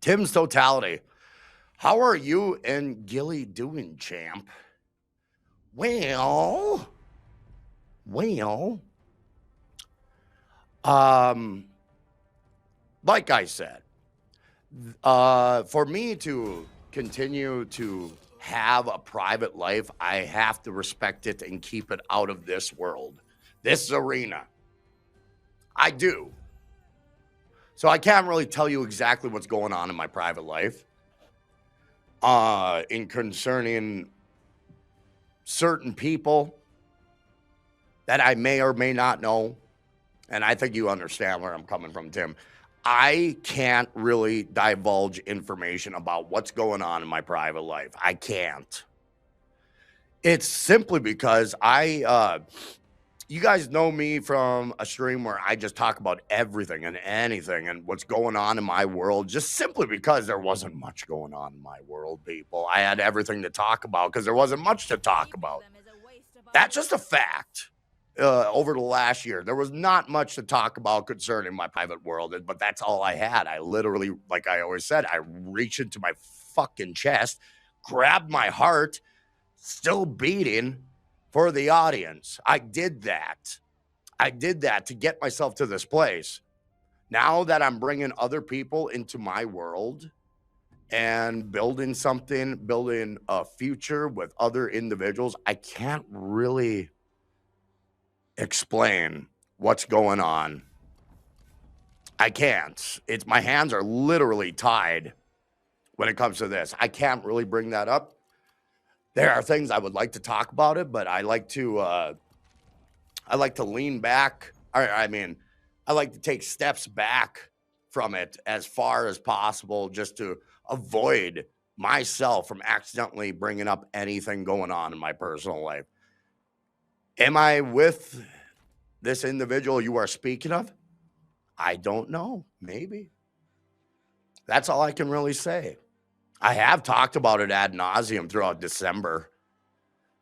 Tim's Totality. How are you and Gilly doing, champ? Well, well, um, like I said, for me to continue to have a private life, I have to respect it and keep it out of this world, this arena. I do. So I can't really tell you exactly what's going on in my private life. In concerning certain people that I may or may not know, and I think you understand where I'm coming from, Tim. I can't really divulge information about what's going on in my private life. I can't. It's simply because you guys know me from a stream where I just talk about everything and anything and what's going on in my world, just simply because there wasn't much going on in my world, people. I had everything to talk about because there wasn't much to talk about. That's just a fact. Over the last year, there was not much to talk about concerning my private world, but that's all I had. I literally, like I always said, I reached into my fucking chest, grabbed my heart, still beating, for the audience. I did that. I did that to get myself to this place. Now that I'm bringing other people into my world and building something, building a future with other individuals, I can't really explain what's going on. I can't. It's my hands are literally tied when it comes to this. I can't really bring that up. There are things I would like to talk about it, but I like to lean back. I like to take steps back from it as far as possible, just to avoid myself from accidentally bringing up anything going on in my personal life. Am I with this individual you are speaking of? I don't know. Maybe. That's all I can really say. I have talked about it ad nauseum throughout December.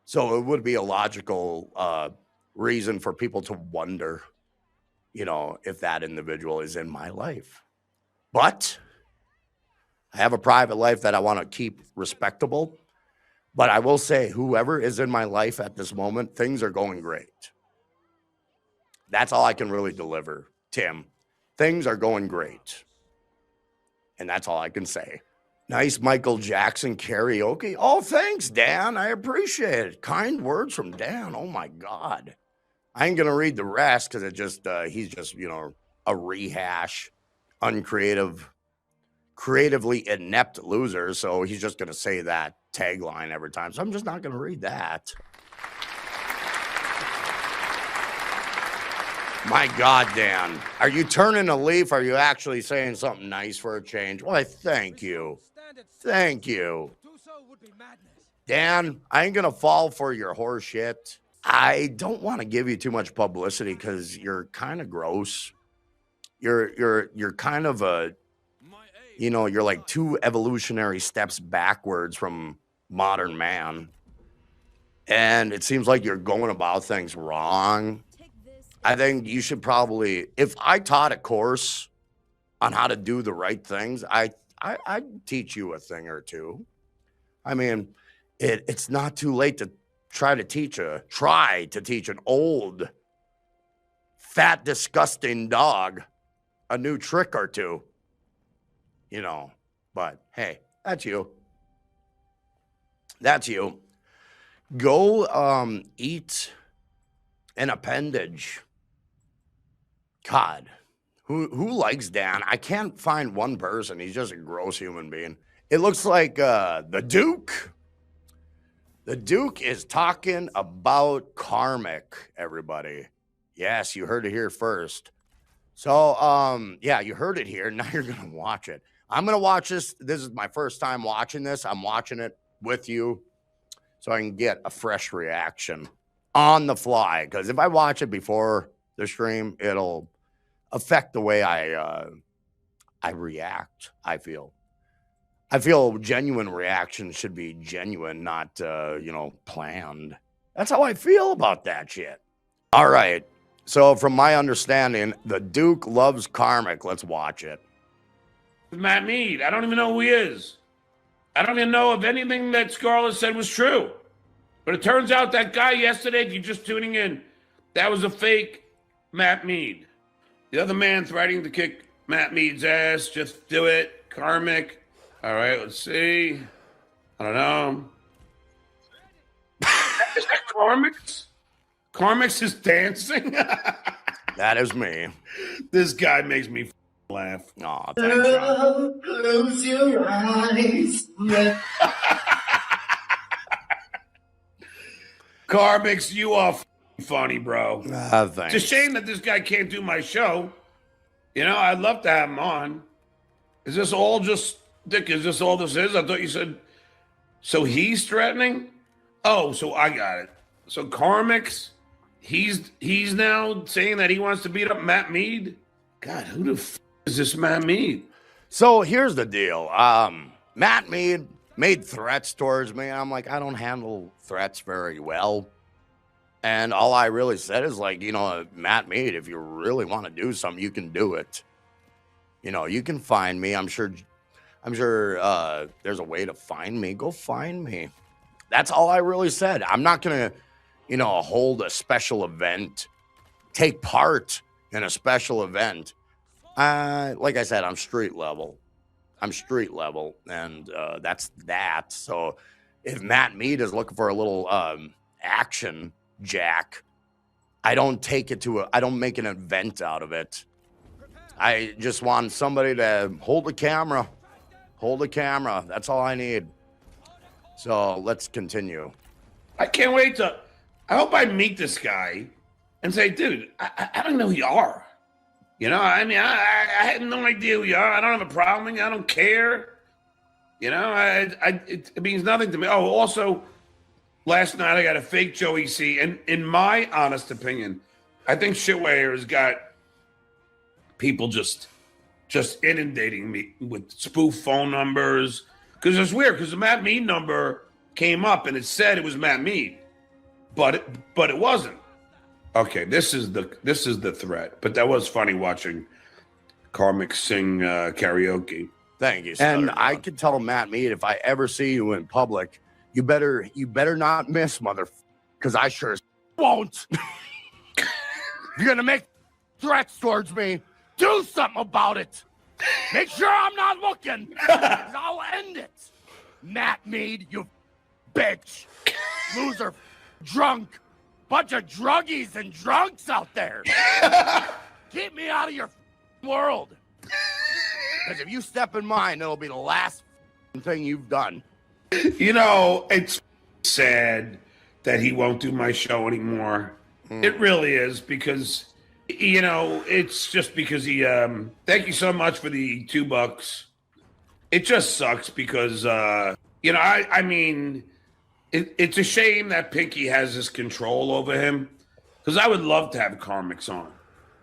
So it would be a logical reason for people to wonder, if that individual is in my life. But I have a private life that I want to keep respectable. But I will say, whoever is in my life at this moment, things are going great. That's all I can really deliver, Tim. Things are going great. And that's all I can say. Nice Michael Jackson karaoke. Oh, thanks, Dan. I appreciate it. Kind words from Dan. Oh, my God. I ain't going to read the rest because he's just, a rehash, uncreative, creatively inept loser. So he's just going to say that tagline every time. So I'm just not going to read that. My God, Dan. Are you turning a leaf? Are you actually saying something nice for a change? Why, thank you. Thank you. Dan, I ain't going to fall for your horse shit. I don't want to give you too much publicity because you're kind of gross. You're kind of you're like 2 evolutionary steps backwards from modern man. And it seems like you're going about things wrong. I think you should probably, if I taught a course on how to do the right things, I'd teach you a thing or two. I mean, it's not too late to try to teach an old, fat, disgusting dog a new trick or two. But hey, that's you. That's you. Go eat an appendage. God, who likes Dan? I can't find one person. He's just a gross human being. It looks like the Duke. The Duke is talking about Karmic, everybody. Yes, you heard it here first. So, yeah, you heard it here. Now you're going to watch it. I'm going to watch this. This is my first time watching this. I'm watching it with you so I can get a fresh reaction on the fly. Because if I watch it before the stream, it'll affect the way I react, I feel. I feel genuine reactions should be genuine, not, planned. That's how I feel about that shit. All right. So from my understanding, the Duke loves Karmic. Let's watch it. Matt Mead. I don't even know who he is. I don't even know if anything that Scarlett said was true. But it turns out that guy yesterday, if you're just tuning in, that was a fake Matt Mead. The other man threatening to kick Matt Mead's ass. Just do it. Karmic. All right, let's see. I don't know. Is that Karmic's? Karmic's is dancing? That is me. This guy makes me laugh. Aw, thanks, John. Close your eyes. Karmic's, you are funny, bro. Thanks. It's a shame that this guy can't do my show. You know, I'd love to have him on. Is this all just, Dick, is this all this is? I thought you said, so he's threatening? Oh, so I got it. So Karmic's, he's now saying that he wants to beat up Matt Mead? God, who the f is this Matt Mead? So here's the deal. Matt Mead made threats towards me. I'm like, I don't handle threats very well. And all I really said is like, you know, Matt Mead, if you really want to do something, you can do it. You know, you can find me. I'm sure there's a way to find me. Go find me. That's all I really said. I'm not going to, you know, hold a special event, take part in a special event. Like I said, I'm street level. And that's that. So if Matt Mead is looking for a little action, Jack, I don't make an event out of it. I just want somebody to hold the camera. That's all I need. So let's continue. I can't wait I hope I meet this guy and say, dude, I don't know who you are. You know, I mean, I have no idea who you are. I don't have a problem with you. I don't care. You know, it means nothing to me. Oh, also, last night I got a fake Joey C. And in my honest opinion, I think Shitware has got people just inundating me with spoof phone numbers. Because it's weird, because the Matt Mead number came up and it said it was Matt Mead. But it wasn't. Okay, this is the threat. But that was funny watching Karmic sing karaoke. Thank you, Stuttering. And I could tell Matt Mead, if I ever see you in public, you better not miss, because I sure won't. You're gonna make threats towards me. Do something about it. Make sure I'm not looking. I'll end it. Matt Mead, you bitch. Loser. Drunk. Bunch of druggies and drunks out there. Keep me out of your world. Because if you step in mine, it'll be the last thing you've done. You know, it's sad that he won't do my show anymore. It really is, because, you know, it's just because he, thank you so much for the $2. It just sucks because, you know, I mean, it's a shame that Pinky has this control over him, because I would love to have Karmics on,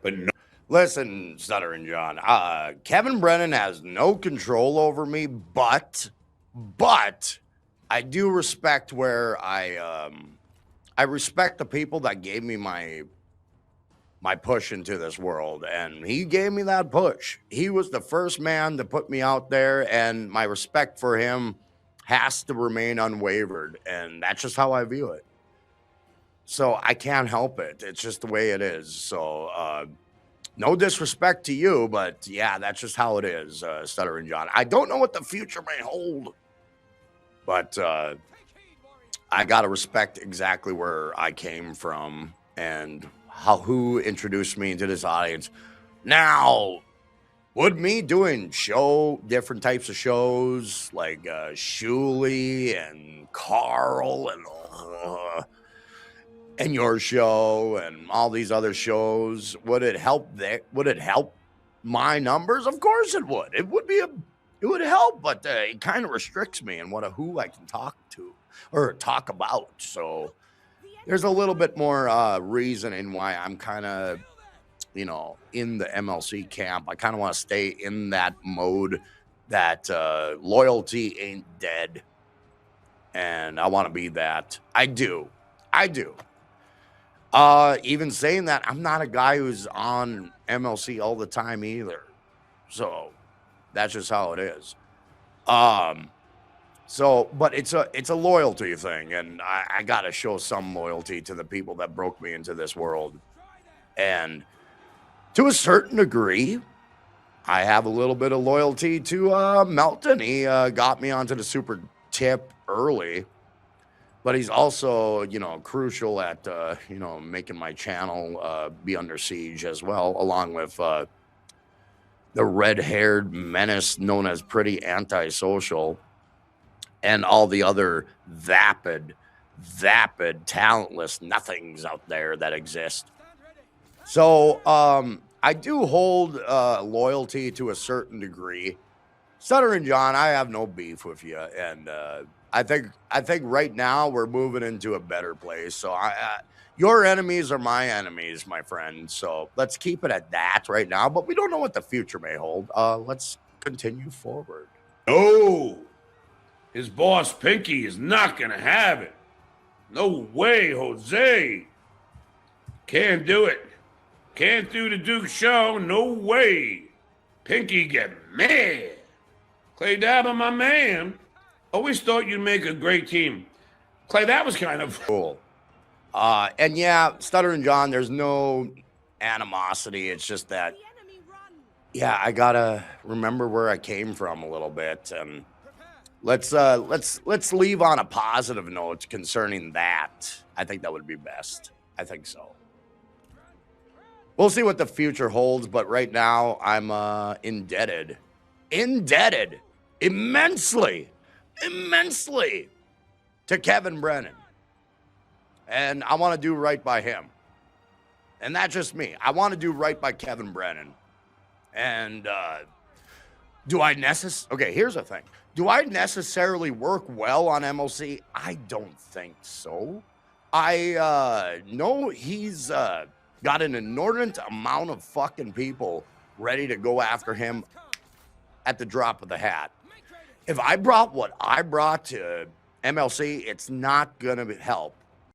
but no. Listen, Stuttering John, Kevin Brennan has no control over me, but I do respect where I respect the people that gave me my push into this world, and he gave me that push. He was the first man to put me out there, and my respect for him has to remain unwavered, and that's just how I view it. So I can't help it. It's just the way it is. So no disrespect to you, but yeah, that's just how it is, Stuttering John. I don't know what the future may hold, but I got to respect exactly where I came from and who introduced me into this audience. Now, would me doing different types of shows like Shuley and Carl and your show and all these other shows, would it help my numbers? Of course it would. It would help, but it kind of restricts me in who I can talk to or talk about. So there's a little bit more reasoning why I'm kind of, you know, in the MLC camp. I kind of want to stay in that mode that loyalty ain't dead. And I want to be that. I do. Even saying that, I'm not a guy who's on MLC all the time either. So That's just how it is. So, but it's a loyalty thing, and I gotta show some loyalty to the people that broke me into this world. And to a certain degree, I have a little bit of loyalty to Melton. He got me onto the super tip early, but he's also, you know, crucial at, you know, making my channel be under siege as well, along with the red-haired menace known as Pretty Antisocial and all the other vapid, talentless nothings out there that exist. So I do hold loyalty to a certain degree. Stuttering John, I have no beef with you, and I think right now we're moving into a better place. So your enemies are my enemies, my friend. So let's keep it at that right now. But we don't know what the future may hold. Let's continue forward. No, his boss Pinky is not gonna have it. No way, Jose. Can't do it. Can't do the Duke show. No way. Pinky get mad. Clay Dabba, my man. Always thought you'd make a great team. Clay, that was kind of cool. And yeah, Stuttering John, there's no animosity. It's just that, yeah, I gotta remember where I came from a little bit, and let's leave on a positive note concerning that. I think that would be best. I think so. We'll see what the future holds, but right now I'm indebted immensely to Kevin Brennan. And I want to do right by him. And that's just me. I want to do right by Kevin Brennan. And okay, here's the thing. Do I necessarily work well on MLC? I don't think so. I know he's got an inordinate amount of fucking people ready to go after him at the drop of the hat. If I brought what I brought to MLC, it's not going to help